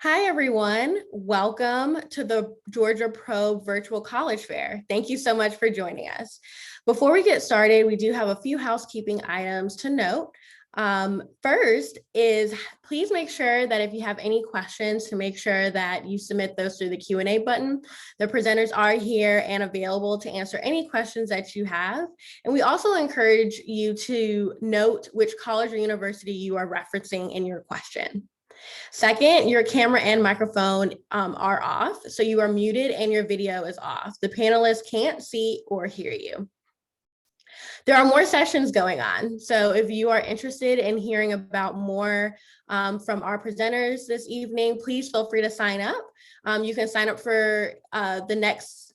Hi, everyone. Welcome to the Georgia Probe Virtual College Fair. Thank you so much for joining us. Before we get started, we do have a few housekeeping items to note. First is please make sure that if you have any questions to make sure that you submit those through the Q&A button. The presenters are here and available to answer any questions that you have. And we also encourage you to note which college or university you are referencing in your question. Second, your camera and microphone are off, so you are muted and your video is off. The panelists can't see or hear you. There are more sessions going on, so if you are interested in hearing about more from our presenters this evening, please feel free to sign up. You can sign up for the next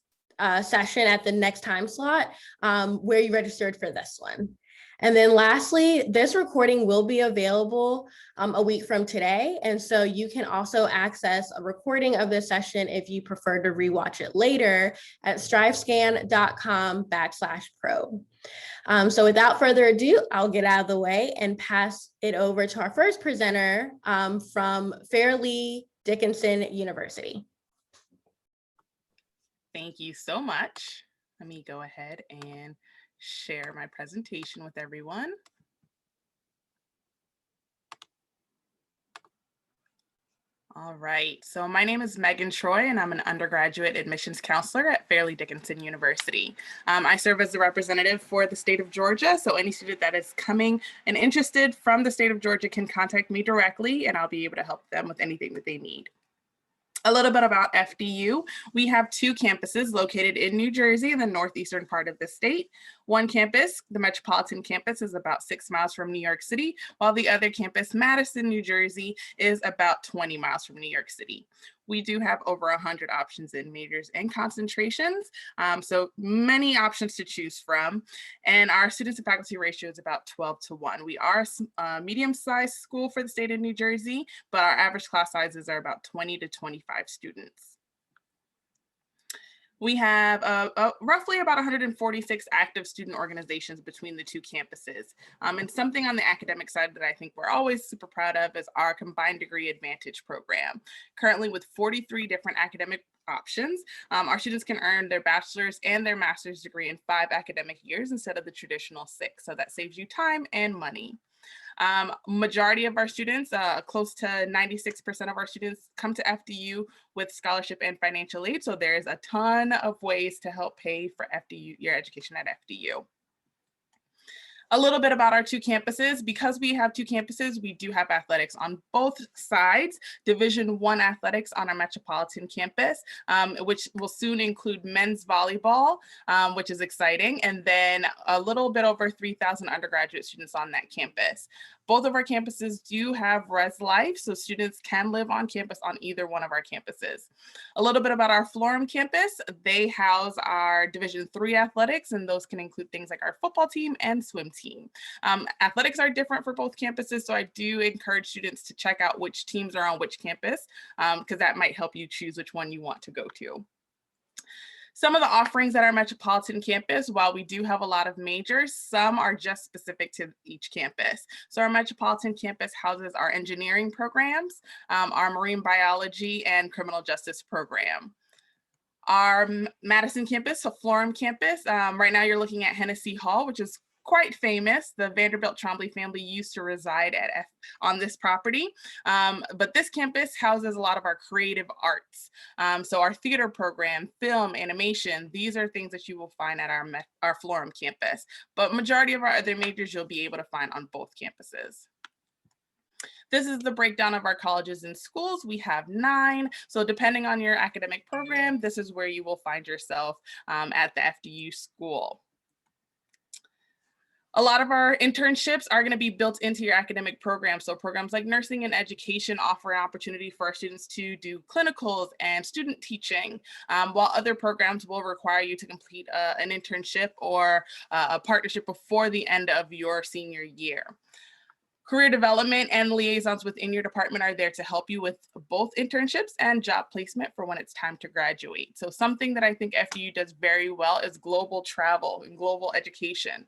session at the next time slot where you registered for this one. And then lastly, this recording will be available a week from today. And so you can also access a recording of this session if you prefer to rewatch it later at strivescan.com/probe. So without further ado, I'll get out of the way and pass it over to our first presenter from Fairleigh Dickinson University. Thank you so much. Let me go ahead and share my presentation with everyone. All right, so my name is Megan Troy and I'm an undergraduate admissions counselor at Fairleigh Dickinson University. I serve as the representative for the state of Georgia, so any student that is coming and interested from the state of Georgia can contact me directly and I'll be able to help them with anything that they need. A little bit about FDU. We have two campuses located in New Jersey in the northeastern part of the state. One campus, the Metropolitan campus, is about 6 miles from New York City, while the other campus, Madison, New Jersey, is about 20 miles from New York City. We do have over 100 options in majors and concentrations, so many options to choose from. And our students to faculty ratio is about 12-1. We are a medium-sized school for the state of New Jersey, but our average class sizes are about 20 to 25 students. We have roughly about 146 active student organizations between the two campuses. And something on the academic side that I think we're always super proud of is our Combined Degree Advantage program. Currently with 43 different academic options, our students can earn their bachelor's and their master's degree in 5 academic years instead of the traditional 6. So that saves you time and money. Majority of our students, close to 96% of our students come to FDU with scholarship and financial aid. So there's a ton of ways to help pay for FDU, your education at FDU. A little bit about our two campuses. Because we have two campuses, we do have athletics on both sides. Division I athletics on our Metropolitan campus, which will soon include men's volleyball, which is exciting, and then a little bit over 3,000 undergraduate students on that campus. Both of our campuses do have Res Life, so students can live on campus on either one of our campuses. A little bit about our Florham campus. They house our Division III athletics, and those can include things like our football team and swim team. Athletics are different for both campuses, so I do encourage students to check out which teams are on which campus, because that might help you choose which one you want to go to. Some of the offerings at our Metropolitan campus, while we do have a lot of majors, some are just specific to each campus. So our Metropolitan campus houses our engineering programs, our marine biology and criminal justice program. Our Madison campus, so Florham campus, right now you're looking at Hennessy Hall, which is quite famous. The Vanderbilt Trombley family used to reside on this property, but this campus houses a lot of our creative arts. So our theater program, film, animation, these are things that you will find at our Florham campus, but majority of our other majors you'll be able to find on both campuses. This is the breakdown of our colleges and schools. We have 9. So depending on your academic program, this is where you will find yourself at the FDU school. A lot of our internships are going to be built into your academic program. So programs like nursing and education offer an opportunity for our students to do clinicals and student teaching, while other programs will require you to complete an internship or a partnership before the end of your senior year. Career development and liaisons within your department are there to help you with both internships and job placement for when it's time to graduate. So something that I think FDU does very well is global travel and global education.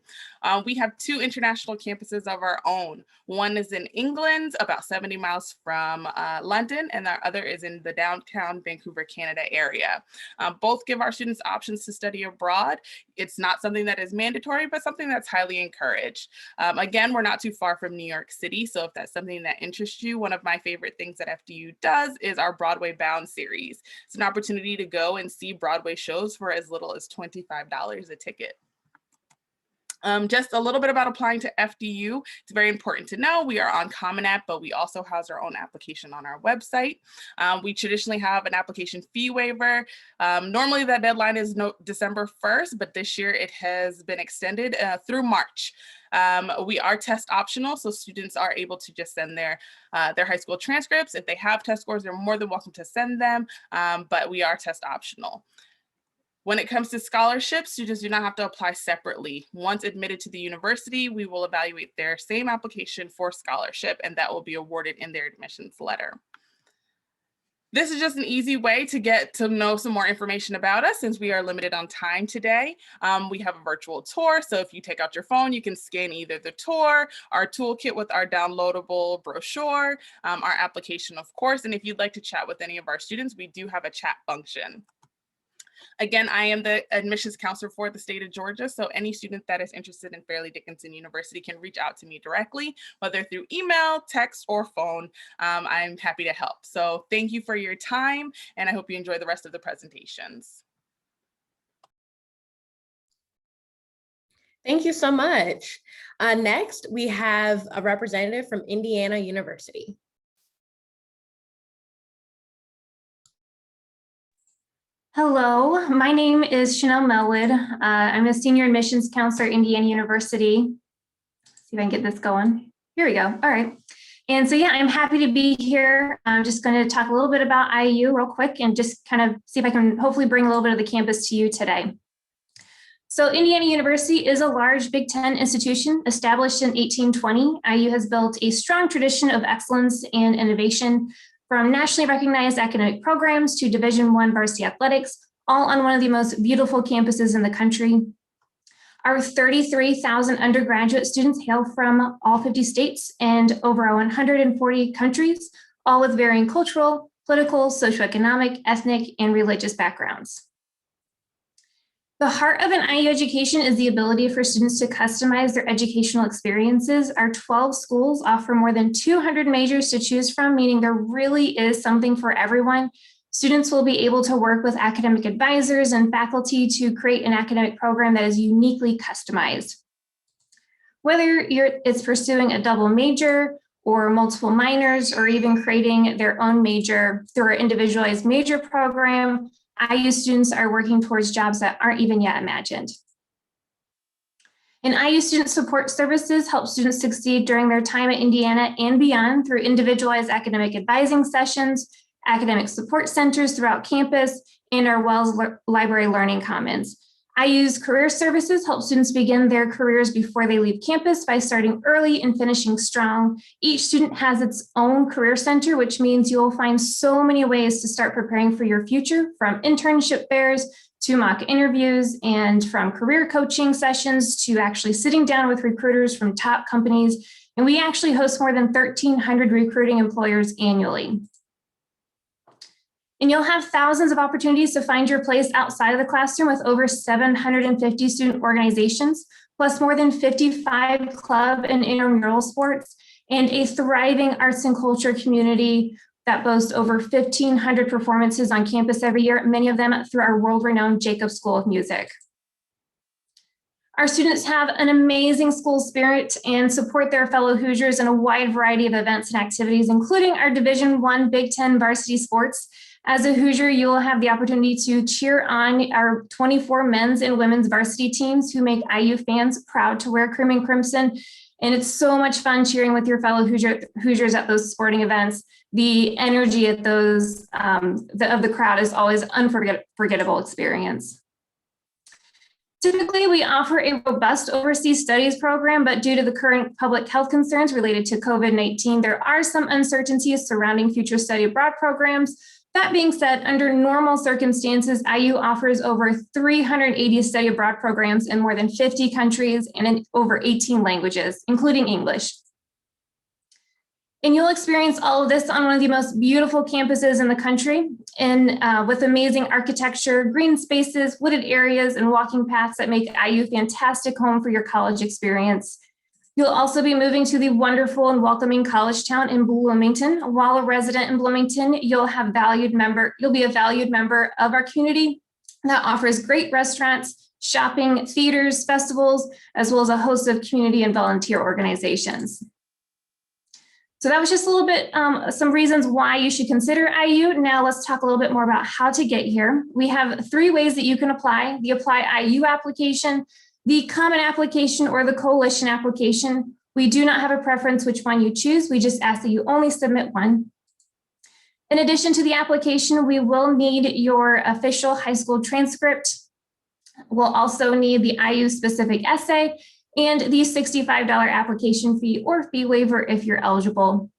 We have 2 international campuses of our own. One is in England, about 70 miles from London, and our other is in the downtown Vancouver, Canada area. Both give our students options to study abroad. It's not something that is mandatory, but something that's highly encouraged. Again, we're not too far from New York City, so if that's something that interests you, one of my favorite things that FDU does is our Broadway Bound series. It's an opportunity to go and see Broadway shows for as little as $25 a ticket. Just a little bit about applying to FDU. It's very important to know we are on Common App, but we also house our own application on our website. We traditionally have an application fee waiver. Normally that deadline is December 1st, but this year it has been extended through March. We are test optional, so students are able to just send their high school transcripts. If they have test scores, they're more than welcome to send them, but we are test optional. When it comes to scholarships, students do not have to apply separately. Once admitted to the university, we will evaluate their same application for scholarship, and that will be awarded in their admissions letter. This is just an easy way to get to know some more information about us since we are limited on time today. We have a virtual tour, so if you take out your phone, you can scan either the tour, our toolkit with our downloadable brochure, our application, of course, and if you'd like to chat with any of our students, we do have a chat function. Again, I am the admissions counselor for the state of Georgia, so any student that is interested in Fairleigh Dickinson University can reach out to me directly, whether through email, text, or phone. I'm happy to help. So thank you for your time, and I hope you enjoy the rest of the presentations. Thank you so much. Next, we have a representative from Indiana University. Hello, my name is Chanel Melwood. I'm a senior admissions counselor at Indiana University. Let's see if I can get this going. Here we go. All right. And so, yeah, I'm happy to be here. I'm just going to talk a little bit about IU real quick and just kind of see if I can hopefully bring a little bit of the campus to you today. So Indiana University is a large Big Ten institution established in 1820. IU has built a strong tradition of excellence and innovation, from nationally recognized academic programs to Division I varsity athletics, all on one of the most beautiful campuses in the country. Our 33,000 undergraduate students hail from all 50 states and over 140 countries, all with varying cultural, political, socioeconomic, ethnic, and religious backgrounds. The heart of an IU education is the ability for students to customize their educational experiences. Our 12 schools offer more than 200 majors to choose from, meaning there really is something for everyone. Students will be able to work with academic advisors and faculty to create an academic program that is uniquely customized. Whether it's pursuing a double major or multiple minors, or even creating their own major through our individualized major program, IU students are working towards jobs that aren't even yet imagined. And IU Student Support Services help students succeed during their time at Indiana and beyond through individualized academic advising sessions, academic support centers throughout campus, and our Wells Library Learning Commons. IU's Career Services help students begin their careers before they leave campus by starting early and finishing strong. Each student has its own career center, which means you'll find so many ways to start preparing for your future, from internship fairs to mock interviews, and from career coaching sessions to actually sitting down with recruiters from top companies. And we actually host more than 1,300 recruiting employers annually. And you'll have thousands of opportunities to find your place outside of the classroom with over 750 student organizations, plus more than 55 club and intramural sports, and a thriving arts and culture community that boasts over 1,500 performances on campus every year, many of them through our world-renowned Jacobs School of Music. Our students have an amazing school spirit and support their fellow Hoosiers in a wide variety of events and activities, including our Division I Big Ten varsity sports. As a Hoosier, you will have the opportunity to cheer on our 24 men's and women's varsity teams who make IU fans proud to wear cream and crimson. And it's so much fun cheering with your fellow Hoosiers at those sporting events. The energy at those of the crowd is always an unforgettable experience. Typically, we offer a robust overseas studies program, but due to the current public health concerns related to COVID-19, there are some uncertainties surrounding future study abroad programs. That being said, under normal circumstances, IU offers over 380 study abroad programs in more than 50 countries and in over 18 languages, including English. And you'll experience all of this on one of the most beautiful campuses in the country, and with amazing architecture, green spaces, wooded areas, and walking paths that make IU a fantastic home for your college experience. You'll also be moving to the wonderful and welcoming college town in Bloomington. While a resident in Bloomington, you'll be a valued member of our community that offers great restaurants, shopping, theaters, festivals, as well as a host of community and volunteer organizations. So that was just a little bit, some reasons why you should consider IU. Now let's talk a little bit more about how to get here. We have 3 ways that you can apply: the Apply IU application, the Common application, or the Coalition application. We do not have a preference which one you choose. We just ask that you only submit one. In addition to the application, we will need your official high school transcript. We'll also need the IU specific essay and the $65 application fee or fee waiver if you're eligible.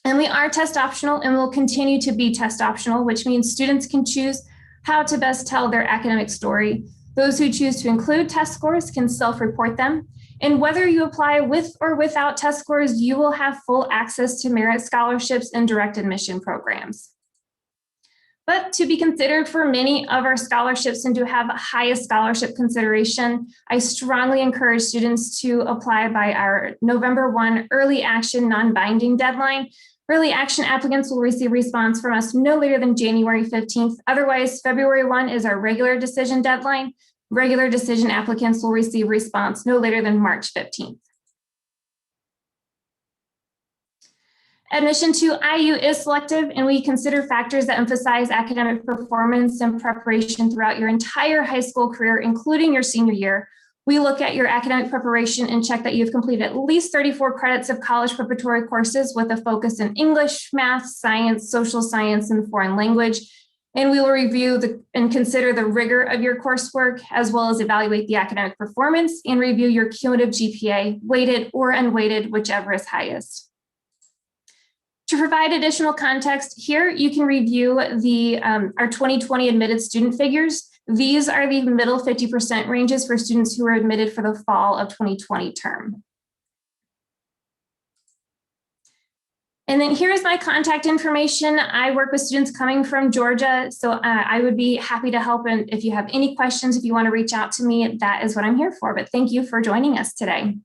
And we are test optional and will continue to be test optional, which means students can choose how to best tell their academic story. Those who choose to include test scores can self-report them. And whether you apply with or without test scores, you will have full access to merit scholarships and direct admission programs. But to be considered for many of our scholarships and to have highest scholarship consideration, I strongly encourage students to apply by our November 1 early action non-binding deadline. Early action applicants will receive response from us no later than January 15th. Otherwise, February 1 is our regular decision deadline. Regular decision applicants will receive response no later than March 15th. Admission to IU is selective, and we consider factors that emphasize academic performance and preparation throughout your entire high school career, including your senior year. We look at your academic preparation and check that you've completed at least 34 credits of college preparatory courses with a focus in English, math, science, social science, and foreign language. And we will review and consider the rigor of your coursework, as well as evaluate the academic performance and review your cumulative GPA, weighted or unweighted, whichever is highest. To provide additional context, here you can review our 2020 admitted student figures. These are the middle 50% ranges for students who were admitted for the fall of 2020 term. And then here's my contact information. I work with students coming from Georgia, so I would be happy to help. And if you have any questions, if you want to reach out to me, that is what I'm here for. But thank you for joining us today.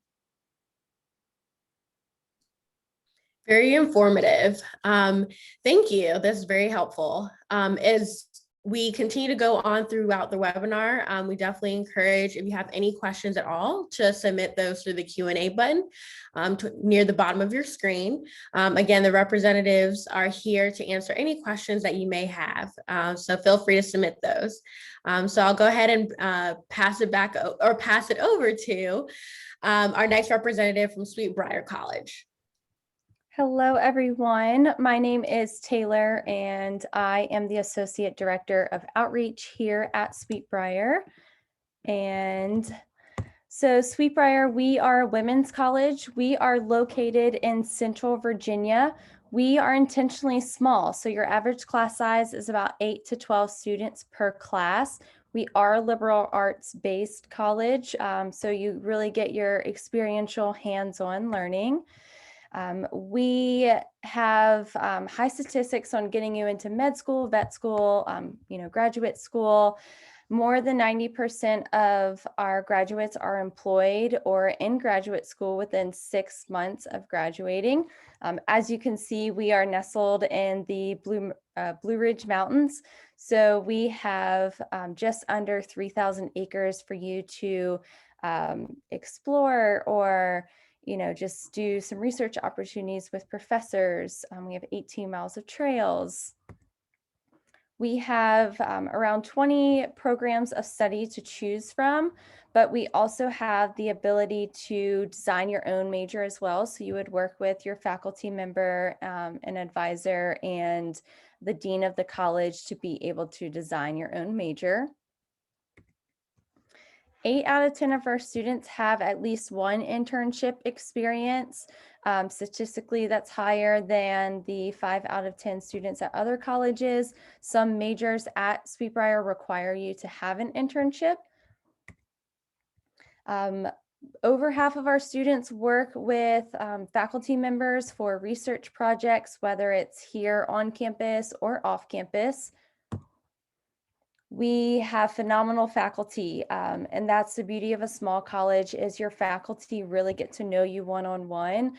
Very informative. Thank you. That's very helpful. As we continue to go on throughout the webinar, we definitely encourage, if you have any questions at all, to submit those through the Q&A button near the bottom of your screen. Again, the representatives are here to answer any questions that you may have, so feel free to submit those. So I'll go ahead and pass it over to our next representative from Briar College. Hello, everyone. My name is Taylor, and I am the Associate Director of Outreach here at Briar. And so Briar, we are a women's college. We are located in Central Virginia. We are intentionally small, so your average class size is about 8 to 12 students per class. We are a liberal arts-based college, so you really get your experiential hands-on learning. We have high statistics on getting you into med school, vet school, graduate school. More than 90% of our graduates are employed or in graduate school within 6 months of graduating. As you can see, we are nestled in the Blue Ridge Mountains. So we have just under 3,000 acres for you to explore or just do some research opportunities with professors. We have 18 miles of trails. We have around 20 programs of study to choose from, but we also have the ability to design your own major as well. So you would work with your faculty member, an advisor, and the dean of the college to be able to design your own major. 8 out of 10 of our students have at least one internship experience. Statistically, that's higher than the 5 out of 10 students at other colleges. Some majors at Sweetbriar require you to have an internship. Over half of our students work with faculty members for research projects, whether it's here on campus or off campus. We have phenomenal faculty, and that's the beauty of a small college is your faculty really get to know you one-on-one.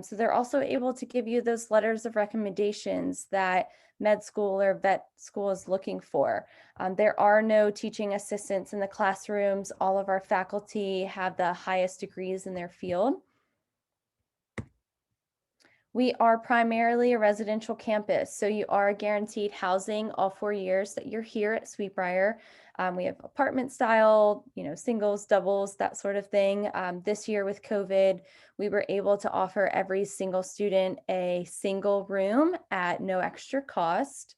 So they're also able to give you those letters of recommendations that med school or vet school is looking for. There are no teaching assistants in the classrooms. All of our faculty have the highest degrees in their field. We are primarily a residential campus, so you are guaranteed housing all 4 years that you're here at Sweetbriar. We have apartment style, singles, doubles, that sort of thing. This year with COVID, we were able to offer every single student a single room at no extra cost.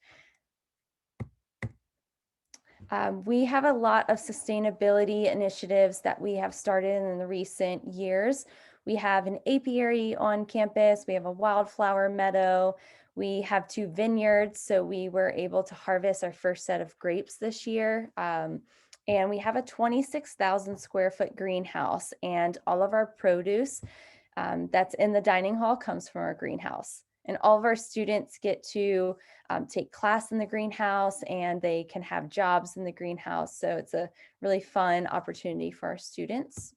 We have a lot of sustainability initiatives that we have started in the recent years. We have an apiary on campus. We have a wildflower meadow. We have 2 vineyards, so we were able to harvest our first set of grapes this year. And we have a 26,000 square foot greenhouse, and all of our produce that's in the dining hall comes from our greenhouse. And all of our students get to take class in the greenhouse, and they can have jobs in the greenhouse. So it's a really fun opportunity for our students.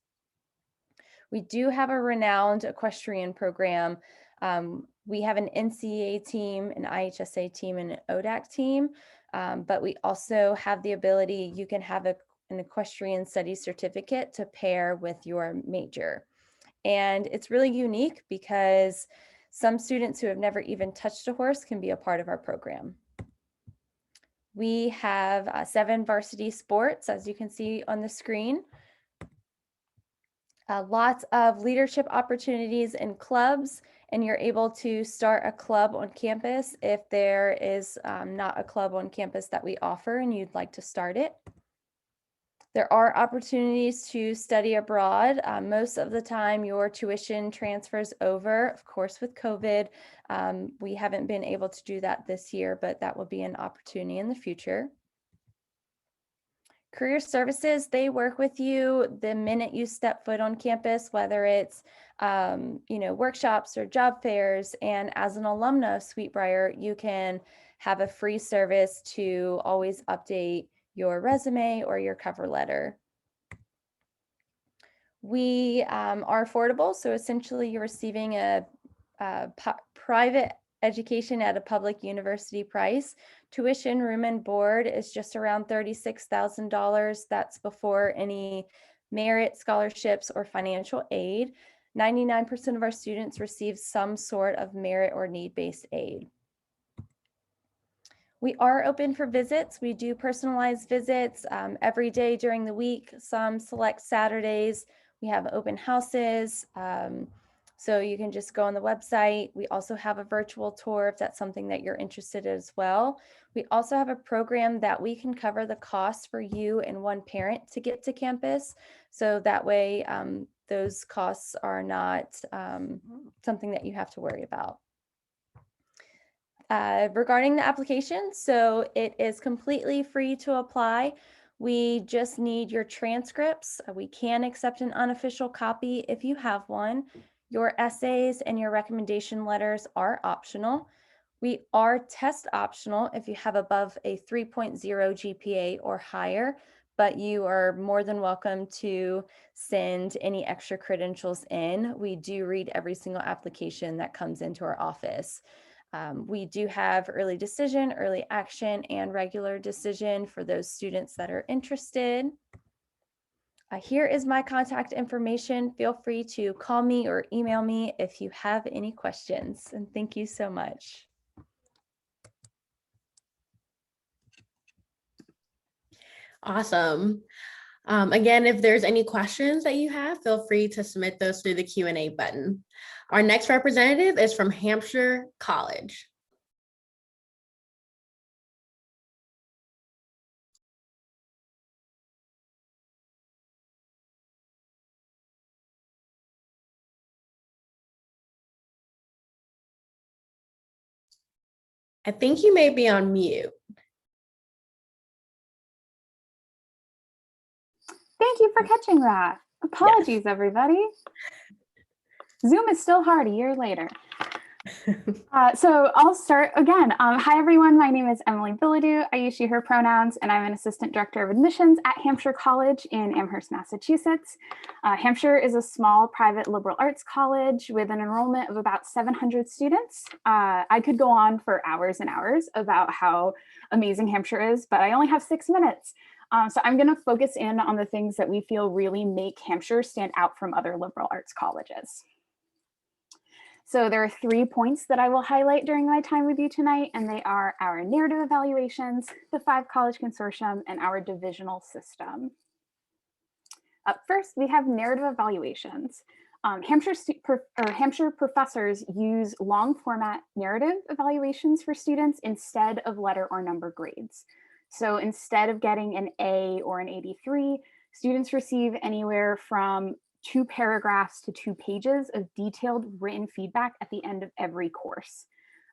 We do have a renowned equestrian program. We have an NCAA team, an IHSA team, and an ODAC team, but we also have the ability, you can have an equestrian studies certificate to pair with your major. And it's really unique because some students who have never even touched a horse can be a part of our program. We have 7 varsity sports, as you can see on the screen. Lots of leadership opportunities in clubs, and you're able to start a club on campus if there is not a club on campus that we offer and you'd like to start it. There are opportunities to study abroad. Most of the time your tuition transfers over. Of course, with COVID, we haven't been able to do that this year, but that will be an opportunity in the future. Career Services, they work with you the minute you step foot on campus, whether it's workshops or job fairs. And as an alumna of Sweetbriar, you can have a free service to always update your resume or your cover letter. We are affordable, so essentially you're receiving a private education at a public university price. Tuition, room and board is just around $36,000. That's before any merit, scholarships, or financial aid. 99% of our students receive some sort of merit or need-based aid. We are open for visits. We do personalized visits every day during the week, some select Saturdays. We have open houses. So you can just go on the website. We also have a virtual tour if that's something that you're interested in as well. We also have a program that we can cover the cost for you and one parent to get to campus. So that way those costs are not something that you have to worry about. Regarding the application, so it is completely free to apply. We just need your transcripts. We can accept an unofficial copy if you have one. Your essays and your recommendation letters are optional. We are test optional if you have above a 3.0 GPA or higher, but you are more than welcome to send any extra credentials in. We do read every single application that comes into our office. We do have early decision, early action, and regular decision for those students that are interested. Here is my contact information. Feel free to call me or email me if you have any questions. And thank you so much. Awesome. Again, if there's any questions that you have, feel free to submit those through the Q&A button. Our next representative is from Hampshire College. I think you may be on mute. Thank you for catching that. Apologies, everybody. Zoom is still hard a year later. So I'll start again. Hi, everyone. My name is Emily Bilodeau. I use she, her pronouns, and I'm an assistant director of admissions at Hampshire College in Amherst, Massachusetts. Hampshire is a small private liberal arts college with an enrollment of about 700 students. I could go on for hours and hours about how amazing Hampshire is, but I only have 6 minutes. So I'm going to focus in on the things that we feel really make Hampshire stand out from other liberal arts colleges. So there are 3 points that I will highlight during my time with you tonight, and they are our narrative evaluations, the 5-college consortium, and our divisional system. Up first, we have narrative evaluations. Hampshire professors use long format narrative evaluations for students instead of letter or number grades. So instead of getting an A or an 83, students receive anywhere from 2 paragraphs to 2 pages of detailed written feedback at the end of every course.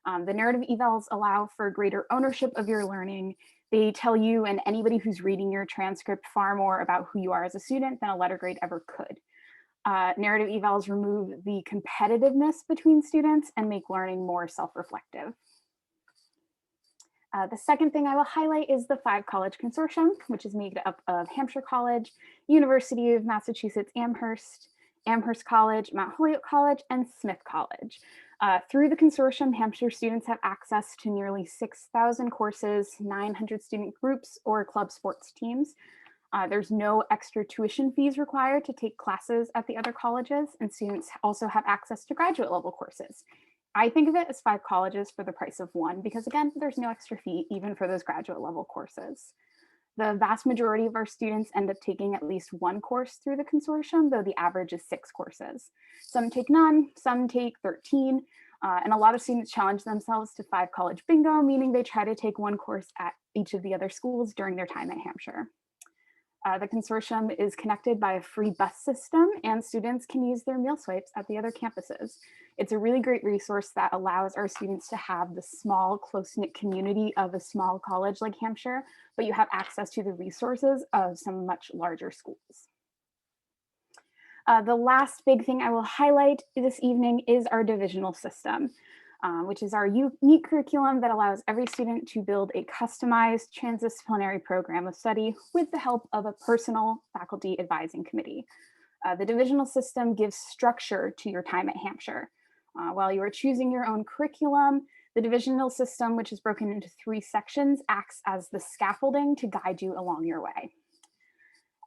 The narrative evals allow for greater ownership of your learning. They tell you and anybody who's reading your transcript far more about who you are as a student than a letter grade ever could. Narrative evals remove the competitiveness between students and make learning more self-reflective. The second thing I will highlight is the 5-college consortium, which is made up of Hampshire College, University of Massachusetts Amherst, Amherst College, Mount Holyoke College, and Smith College. Through the consortium, Hampshire students have access to nearly 6,000 courses, 900 student groups or club sports teams. There's no extra tuition fees required to take classes at the other colleges, and students also have access to graduate level courses. I think of it as 5 colleges for the price of 1, because again, there's no extra fee even for those graduate level courses. The vast majority of our students end up taking at least 1 course through the consortium, though the average is 6 courses. Some take none, some take 13, and a lot of students challenge themselves to 5-college bingo, meaning they try to take 1 course at each of the other schools during their time at Hampshire. The consortium is connected by a free bus system, and students can use their meal swipes at the other campuses. It's a really great resource that allows our students to have the small, close-knit community of a small college like Hampshire, but you have access to the resources of some much larger schools. The last big thing I will highlight this evening is our divisional system, which is our unique curriculum that allows every student to build a customized transdisciplinary program of study with the help of a personal faculty advising committee. The divisional system gives structure to your time at Hampshire. While you are choosing your own curriculum, the divisional system, which is broken into 3 sections, acts as the scaffolding to guide you along your way.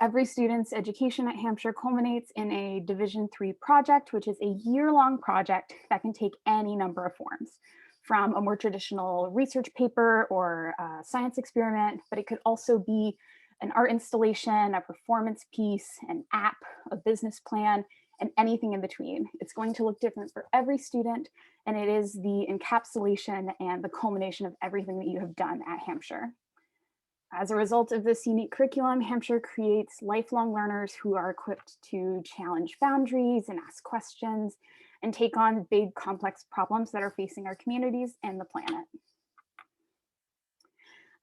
Every student's education at Hampshire culminates in a Division III project, which is a year-long project that can take any number of forms, from a more traditional research paper or a science experiment, but it could also be an art installation, a performance piece, an app, a business plan, and anything in between. It's going to look different for every student, and it is the encapsulation and the culmination of everything that you have done at Hampshire. As a result of this unique curriculum, Hampshire creates lifelong learners who are equipped to challenge boundaries and ask questions and take on big, complex problems that are facing our communities and the planet.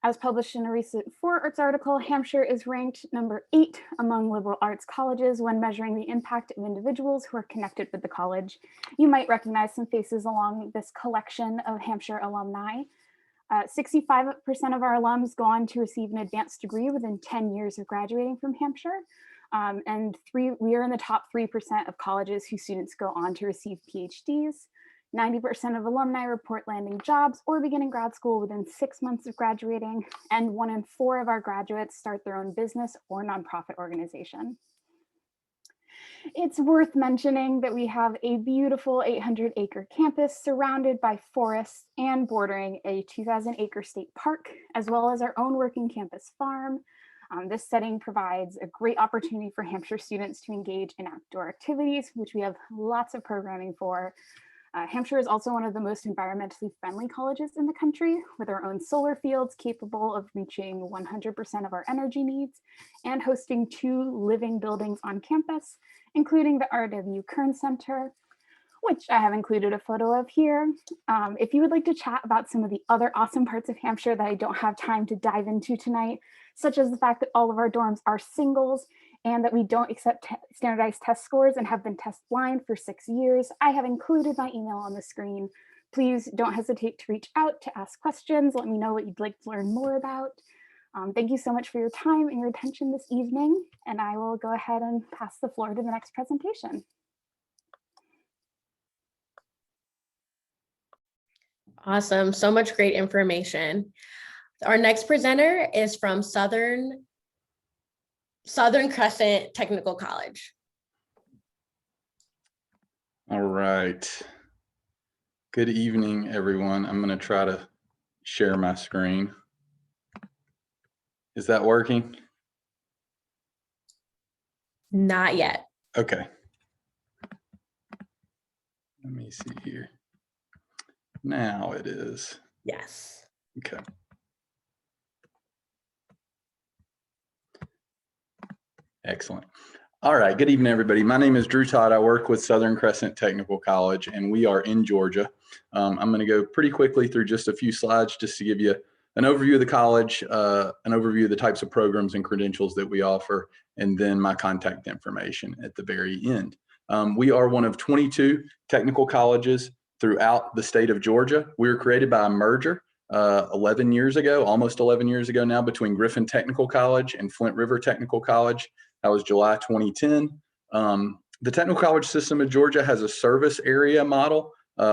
As published in a recent 4Arts article, Hampshire is ranked number 8 among liberal arts colleges when measuring the impact of individuals who are connected with the college. You might recognize some faces along this collection of Hampshire alumni. 65% of our alums go on to receive an advanced degree within 10 years of graduating from Hampshire. And we are in the top 3% of colleges whose students go on to receive PhDs. 90% of alumni report landing jobs or beginning grad school within 6 months of graduating, and 1 in 4 of our graduates start their own business or nonprofit organization. It's worth mentioning that we have a beautiful 800-acre campus surrounded by forests and bordering a 2,000-acre state park, as well as our own working campus farm. This setting provides a great opportunity for Hampshire students to engage in outdoor activities, which we have lots of programming for. Hampshire is also one of the most environmentally friendly colleges in the country, with our own solar fields capable of reaching 100% of our energy needs and hosting 2 living buildings on campus, including the RW Kern Center. which I have included a photo of here. If you would like to chat about some of the other awesome parts of Hampshire that I don't have time to dive into tonight, such as the fact that all of our dorms are singles and that we don't accept standardized test scores and have been test blind for 6 years, I have included my email on the screen. Please don't hesitate to reach out to ask questions. Let me know what you'd like to learn more about. Thank you so much for your time and your attention this evening, and I will go ahead and pass the floor to the next presentation. Awesome. So much great information. Our next presenter is from Southern Crescent Technical College. All right. Good evening, everyone. I'm going to try to share my screen. Is that working? Not yet. Okay. Let me see here. Now it is. Yes. Okay. Excellent. All right. Good evening, everybody. My name is Drew Todd. I work with Southern Crescent Technical College, and we are in Georgia. I'm going to go pretty quickly through just a few slides just to give you an overview of the college, an overview of the types of programs and credentials that we offer, and then my contact information at the very end. We are one of 22 technical colleges throughout the state of Georgia. We were created by a merger 11 years ago, almost 11 years ago now, between Griffin Technical College and Flint River Technical College. That was July 2010. The technical college system of Georgia has a service area model.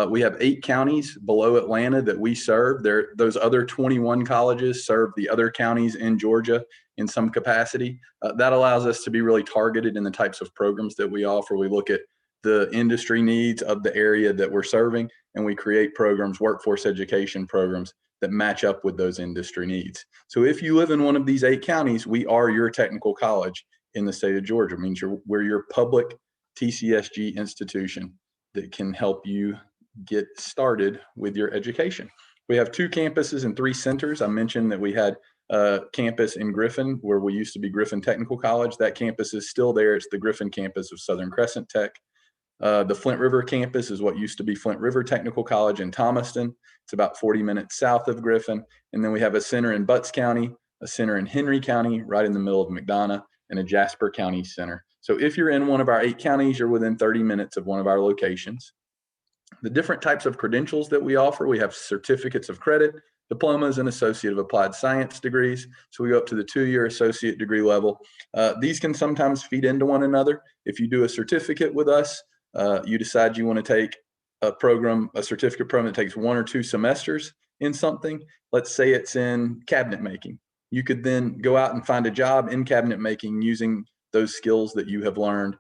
We have 8 counties below Atlanta that we serve. Those other 21 colleges serve the other counties in Georgia in some capacity. That allows us to be really targeted in the types of programs that we offer. We look at the industry needs of the area that we're serving, and we create programs, workforce education programs that match up with those industry needs. So if you live in one of these 8 counties, we are your technical college in the state of Georgia. It means we're your public TCSG institution that can help you get started with your education. We have 2 campuses and 3 centers. I mentioned that we had a campus in Griffin where we used to be Griffin Technical College. That campus is still there. It's the Griffin campus of Southern Crescent Tech. The Flint River campus is what used to be Flint River Technical College in Thomaston. It's about 40 minutes south of Griffin. And then we have a center in Butts County, a center in Henry County, right in the middle of McDonough, and a Jasper County center. So if you're in one of our 8 counties, you're within 30 minutes of one of our locations. The different types of credentials that we offer, we have certificates of credit, diplomas, and associate of applied science degrees. So we go up to the 2-year associate degree level. These can sometimes feed into one another. If you do a certificate with us, you decide you want to take a certificate program that takes 1 or 2 semesters in something. Let's say it's in cabinet making. You could then go out and find a job in cabinet making using those skills that you have learned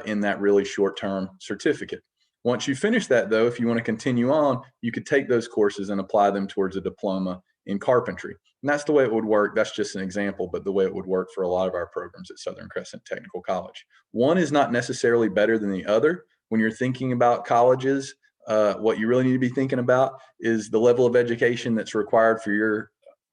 in that really short-term certificate. Once you finish that, though, if you want to continue on, you could take those courses and apply them towards a diploma in carpentry. And that's the way it would work. That's just an example, but the way it would work for a lot of our programs at Southern Crescent Technical College. One is not necessarily better than the other. When you're thinking about colleges, what you really need to be thinking about is the level of education that's required for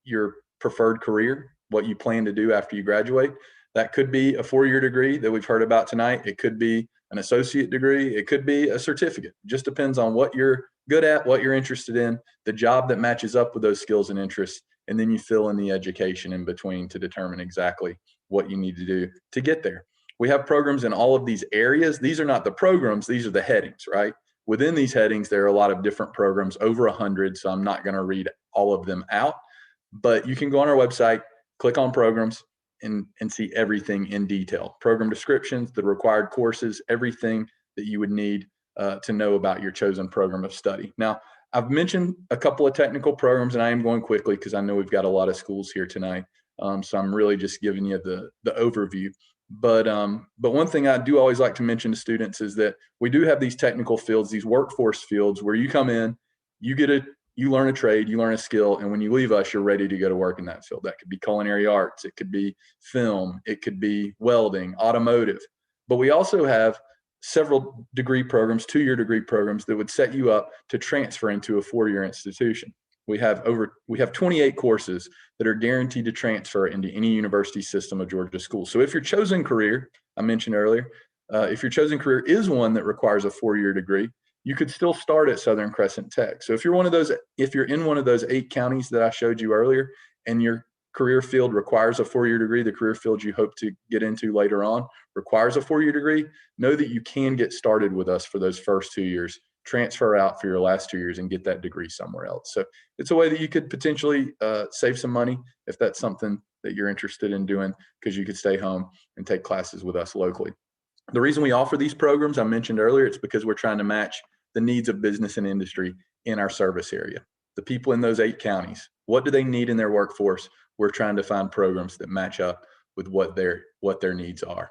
your preferred career, what you plan to do after you graduate. That could be a 4-year degree that we've heard about tonight. It could be an associate degree. It could be a certificate. It just depends on what you're good at, what you're interested in, the job that matches up with those skills and interests, and then you fill in the education in between to determine exactly what you need to do to get there. We have programs in all of these areas. These are not the programs, these are the headings, right? Within these headings, there are a lot of different programs, over 100, so I'm not going to read all of them out, but you can go on our website, click on programs, and see everything in detail. Program descriptions, the required courses, everything that you would need to know about your chosen program of study. Now, I've mentioned a couple of technical programs, and I am going quickly because I know we've got a lot of schools here tonight. So I'm really just giving you the overview. But one thing I do always like to mention to students is that we do have these technical fields, these workforce fields where you come in, you learn a trade, you learn a skill, and when you leave us, you're ready to go to work in that field. That could be culinary arts, it could be film, it could be welding, automotive. But we also have several degree programs, 2-year degree programs that would set you up to transfer into a 4-year institution. We have 28 courses that are guaranteed to transfer into any university system of Georgia schools. So if your chosen career, I mentioned earlier, if your chosen career is one that requires a 4-year degree, you could still start at Southern Crescent Tech. So if you're in one of those 8 counties that I showed you earlier, and your career field requires a 4-year degree, the career field you hope to get into later on requires a 4-year degree, know that you can get started with us for those first 2 years, transfer out for your last 2 years, and get that degree somewhere else. So it's a way that you could potentially save some money if that's something that you're interested in doing, because you could stay home and take classes with us locally. The reason we offer these programs, I mentioned earlier, it's because we're trying to match the needs of business and industry in our service area. The people in those 8 counties, what do they need in their workforce? We're trying to find programs that match up with what their needs are.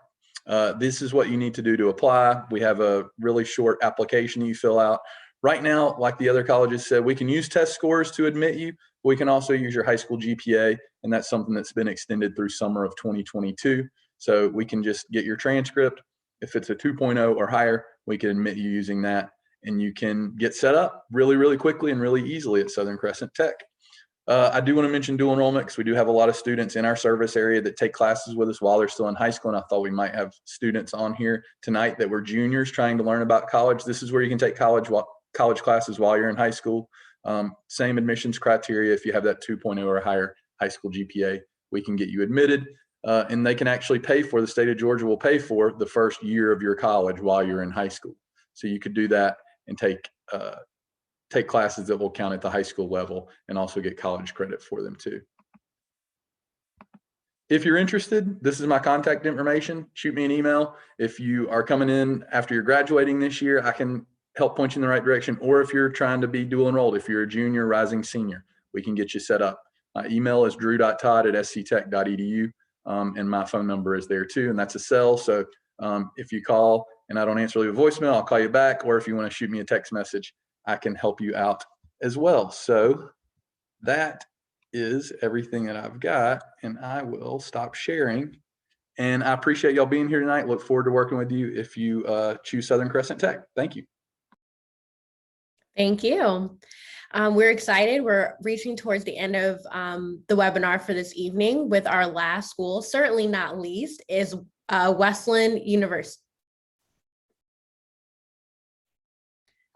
This is what you need to do to apply. We have a really short application you fill out. Right now, like the other colleges said, we can use test scores to admit you. We can also use your high school GPA, and that's something that's been extended through summer of 2022. So we can just get your transcript. If it's a 2.0 or higher, we can admit you using that, and you can get set up really, really quickly and really easily at Southern Crescent Tech. I do want to mention dual enrollment, because we do have a lot of students in our service area that take classes with us while they're still in high school. And I thought we might have students on here tonight that were juniors trying to learn about college. This is where you can take college classes while you're in high school. Same admissions criteria. If you have that 2.0 or higher high school GPA, we can get you admitted. And they can actually pay for, the state of Georgia will pay for the first year of your college while you're in high school. So you could do that and take classes that will count at the high school level and also get college credit for them too. If you're interested, this is my contact information. Shoot me an email. If you are coming in after you're graduating this year, I can help point you in the right direction. Or if you're trying to be dual enrolled, if you're a junior, rising senior, we can get you set up. My email is drew.todd@sctech.edu. And my phone number is there too, and that's a cell. So if you call and I don't answer, leave a voicemail, I'll call you back. Or if you want to shoot me a text message, I can help you out as well. So that is everything that I've got, and I will stop sharing. And I appreciate y'all being here tonight. Look forward to working with you if you choose Southern Crescent Tech. Thank you. Thank you. We're excited. We're reaching towards the end of the webinar for this evening with our last school, certainly not least, is Westland University.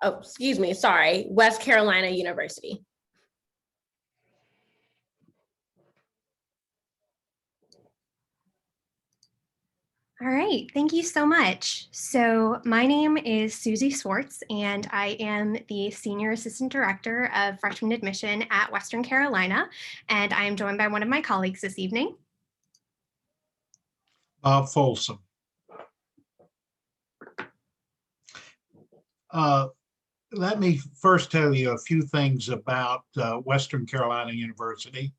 Oh, excuse me, sorry, West Carolina University. All right, thank you so much. So my name is Susie Swartz, and I am the Senior Assistant Director of Freshman Admission at Western Carolina, and I am joined by one of my colleagues this evening. Bob Folsom. Let me first tell you a few things about Western Carolina University.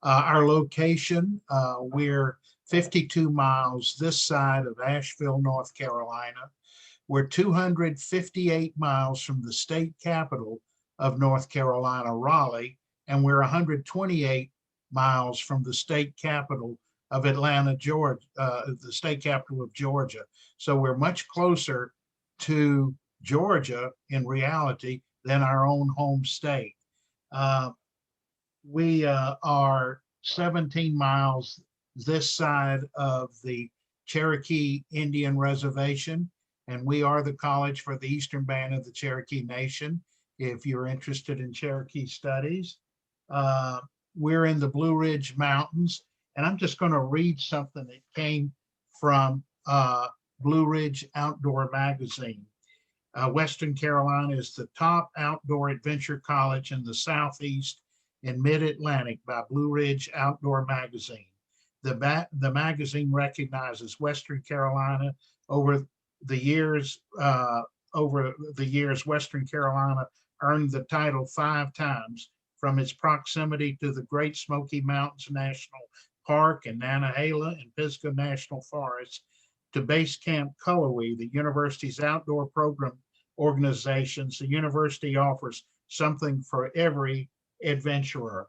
Our location, we're 52 miles this side of Asheville, North Carolina. We're 258 miles from the state capital of North Carolina, Raleigh, and we're 128 miles from the state capital of Atlanta, Georgia, the state capital of Georgia. So we're much closer to Georgia in reality than our own home state. We are 17 miles this side of the Cherokee Indian Reservation, and we are the college for the Eastern Band of the Cherokee Nation, if you're interested in Cherokee studies. We're in the Blue Ridge Mountains, and I'm just going to read something that came from Blue Ridge Outdoor Magazine. Western Carolina is the top outdoor adventure college in the Southeast and Mid-Atlantic by Blue Ridge Outdoor Magazine. The magazine recognizes Western Carolina over the years. Western Carolina earned the title 5 times, from its proximity to the Great Smoky Mountains National Park and Nantahala and Pisgah National Forest, to Base Camp Cullowhee, the university's outdoor program organizations. The university offers something for every adventurer.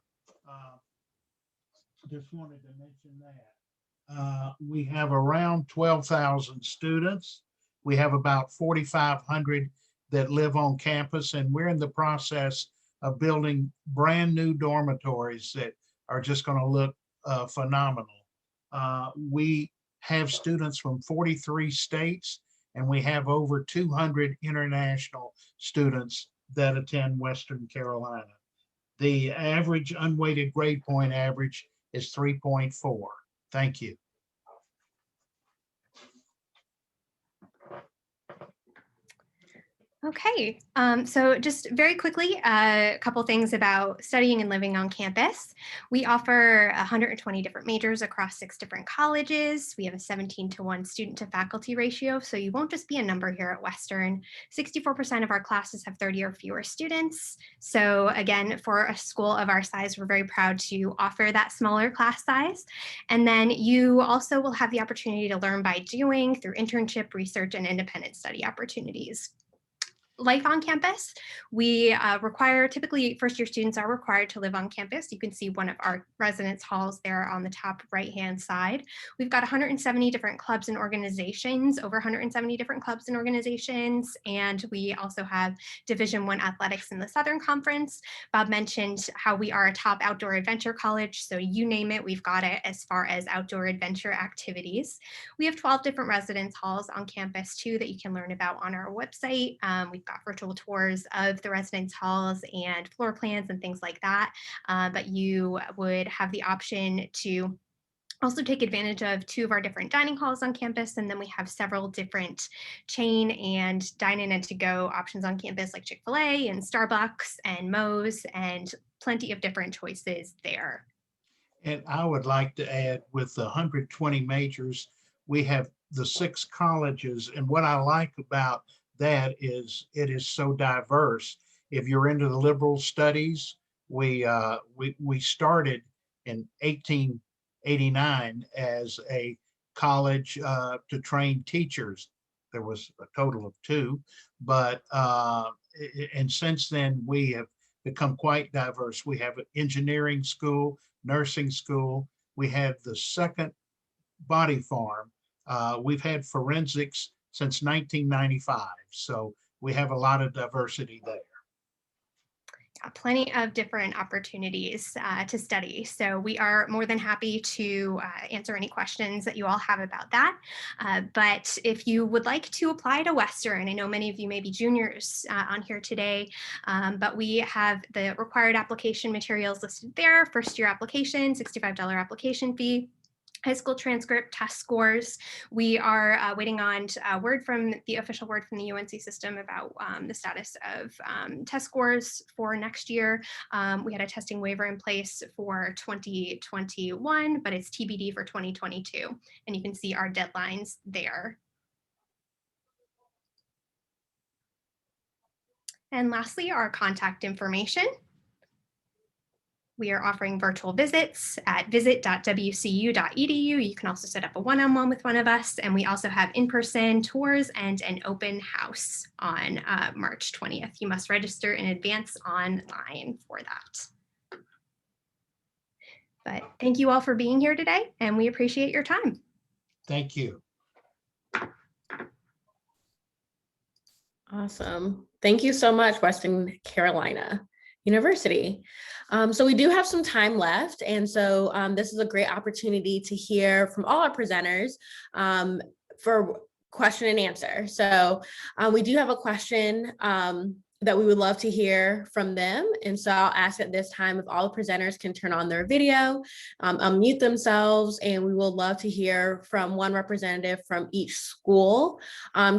Just wanted to mention that. We have around 12,000 students. We have about 4,500 that live on campus, and we're in the process of building brand new dormitories that are just going to look phenomenal. We have students from 43 states and we have over 200 international students that attend Western Carolina. The average unweighted grade point average is 3.4. Thank you. Okay, so just very quickly, a couple things about studying and living on campus. We offer 120 different majors across 6 different colleges. We have a 17-to-1 student to faculty ratio, so you won't just be a number here at Western. 64% of our classes have 30 or fewer students. So again, for a school of our size, we're very proud to offer that smaller class size. And then you also will have the opportunity to learn by doing through internship, research, and independent study opportunities. Life on campus, we require, typically first year students are required to live on campus. You can see one of our residence halls there on the top right-hand side. We've got 170 different clubs and organizations, over 170 different clubs and organizations. And we also have Division I athletics in the Southern Conference. Bob mentioned how we are a top outdoor adventure college. So you name it, we've got it as far as outdoor adventure activities. We have 12 different residence halls on campus too that you can learn about on our website. We've got virtual tours of the residence halls and floor plans and things like that. But you would have the option to also take advantage of 2 of our different dining halls on campus. And then we have several different chain and dine-in and to-go options on campus like Chick-fil-A and Starbucks and Moe's, and plenty of different choices there. And I would like to add, with the 120 majors, we have the 6 colleges. And what I like about that is it is so diverse. If you're into the liberal studies, we started in 1889 as a college to train teachers. There was a total of 2, but and since then we have become quite diverse. We have an engineering school, nursing school. We have the second body farm. We've had forensics since 1995. So we have a lot of diversity there. Plenty of different opportunities to study. So we are more than happy to answer any questions that you all have about that. But if you would like to apply to Western, I know many of you may be juniors on here today, but we have the required application materials listed there. First year application, $65 application fee. High school transcript, test scores. We are waiting on word from the official word from the UNC system about the status of test scores for next year. We had a testing waiver in place for 2021, but it's TBD for 2022. And you can see our deadlines there. And lastly, our contact information. We are offering virtual visits at visit.wcu.edu. You can also set up a one-on-one with one of us. And we also have in-person tours and an open house on March 20th. You must register in advance online for that. But thank you all for being here today, and we appreciate your time. Thank you. Awesome. Thank you so much, Western Carolina University. So we do have some time left. And so this is a great opportunity to hear from all our presenters for question and answer. So we do have a question that we would love to hear from them. And so I'll ask at this time if all the presenters can turn on their video, unmute themselves, and we will love to hear from one representative from each school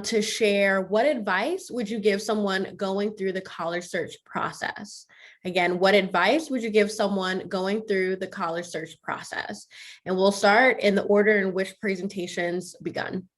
to share what advice would you give someone going through the college search process? Again, what advice would you give someone going through the college search process? And we'll start in the order in which presentations begun.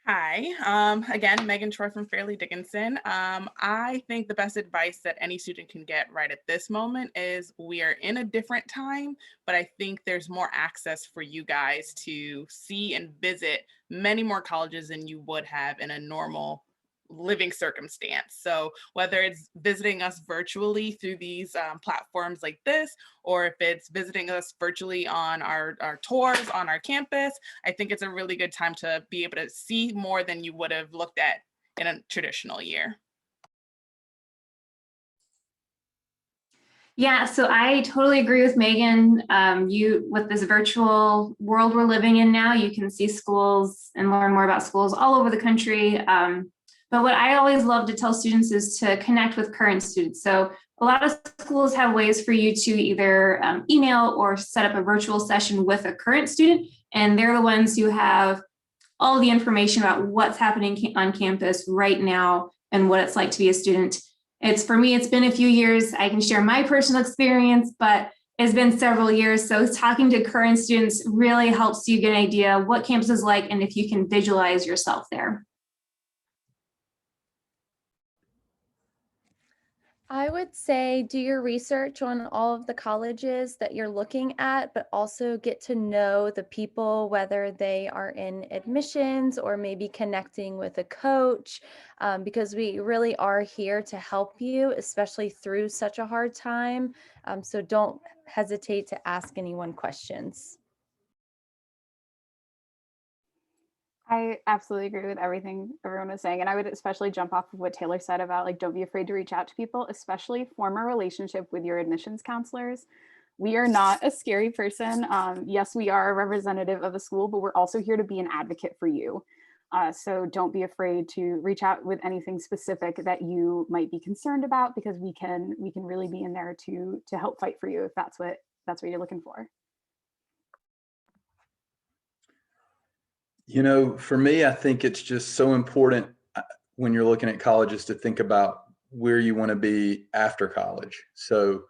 Hi, again, Megan Troy from Fairleigh, Dickinson. I think the best advice that any student can get right at this moment is we are in a different time, but I think there's more access for you guys to see and visit many more colleges than you would have in a normal living circumstance. So whether it's visiting us virtually through these platforms like this, or if it's visiting us virtually on our tours on our campus, I think it's a really good time to be able to see more than you would have looked at in a traditional year. Yeah, so I totally agree with Megan. With this virtual world we're living in now, you can see schools and learn more about schools all over the country. But what I always love to tell students is to connect with current students. So a lot of schools have ways for you to either email or set up a virtual session with a current student, and they're the ones who have all the information about what's happening on campus right now and what it's like to be a student. For me, it's been a few years. I can share my personal experience, but it's been several years. So talking to current students really helps you get an idea what campus is like and if you can visualize yourself there. I would say do your research on all of the colleges that you're looking at, but also get to know the people, whether they are in admissions or maybe connecting with a coach, because we really are here to help you, especially through such a hard time. So don't hesitate to ask anyone questions. I absolutely agree with everything everyone was saying. And I would especially jump off of what Taylor said about like, don't be afraid to reach out to people, especially form a relationship with your admissions counselors. We are not a scary person. Yes, we are a representative of a school, but we're also here to be an advocate for you. So don't be afraid to reach out with anything specific that you might be concerned about, because we can really be in there to help fight for you if that's what you're looking for. You know, for me, I think it's just so important when you're looking at colleges to think about where you want to be after college. So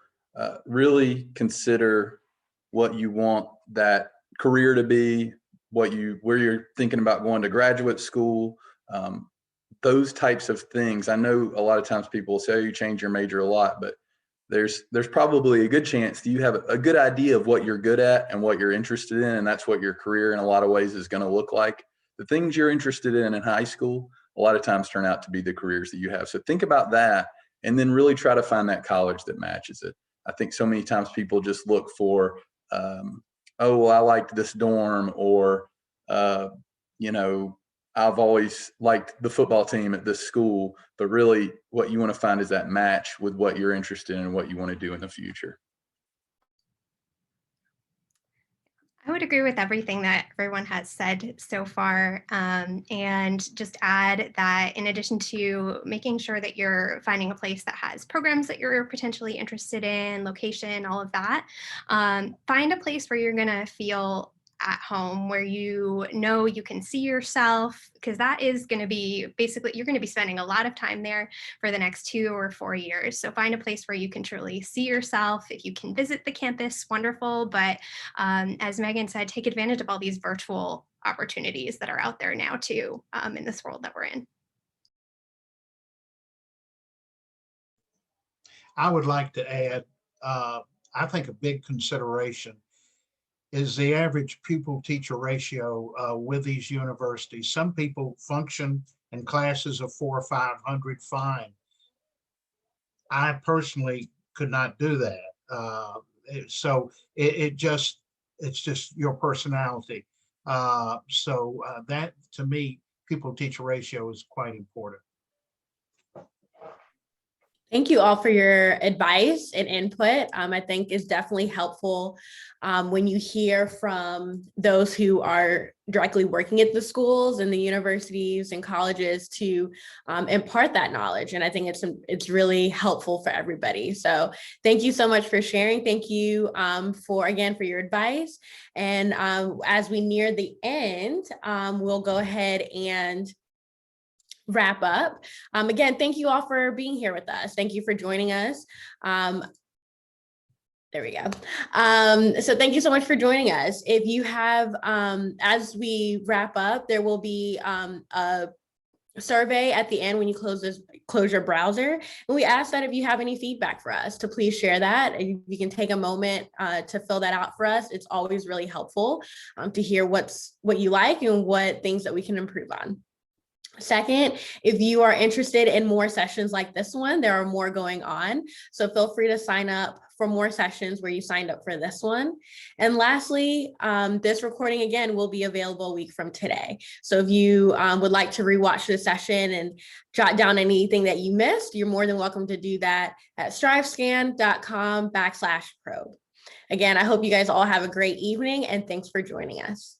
really consider what you want that career to be, where you're thinking about going to graduate school, those types of things. I know a lot of times people will say, oh, you change your major a lot, but there's probably a good chance that you have a good idea of what you're good at and what you're interested in, and that's what your career in a lot of ways is going to look like. The things you're interested in high school a lot of times turn out to be the careers that you have. So think about that and then really try to find that college that matches it. I think so many times people just look for, oh, well, I liked this dorm, or, you know, I've always liked the football team at this school, but really what you want to find is that match with what you're interested in and what you want to do in the future. I would agree with everything that everyone has said so far, and just add that in addition to making sure that you're finding a place that has programs that you're potentially interested in, location, all of that, find a place where you're going to feel at home, where you know you can see yourself, because that is going to be basically, you're going to be spending a lot of time there for the next 2 or 4 years. So find a place where you can truly see yourself. If you can visit the campus, wonderful. But as Megan said, take advantage of all these virtual opportunities that are out there now too, in this world that we're in. I would like to add, I think a big consideration is the average pupil-teacher ratio with these universities. Some people function in classes of 400 or 500 fine. I personally could not do that. So it's just your personality. So that, to me, pupil-teacher ratio is quite important. Thank you all for your advice and input. I think is definitely helpful when you hear from those who are directly working at the schools and the universities and colleges to impart that knowledge. And I think it's really helpful for everybody. So thank you so much for sharing. Thank you for your advice. And as we near the end, we'll go ahead and wrap up. Again, thank you all for being here with us. Thank you for joining us. There we go. So thank you so much for joining us. If you have, as we wrap up, there will be a survey at the end when you close your browser. And we ask that if you have any feedback for us to please share that. And you can take a moment to fill that out for us. It's always really helpful to hear what you like and what things that we can improve on. Second, if you are interested in more sessions like this one, there are more going on. So feel free to sign up for more sessions where you signed up for this one. And lastly, this recording again will be available a week from today. So if you would like to rewatch the session and jot down anything that you missed, you're more than welcome to do that at strivescan.com/probe. Again, I hope you guys all have a great evening and thanks for joining us.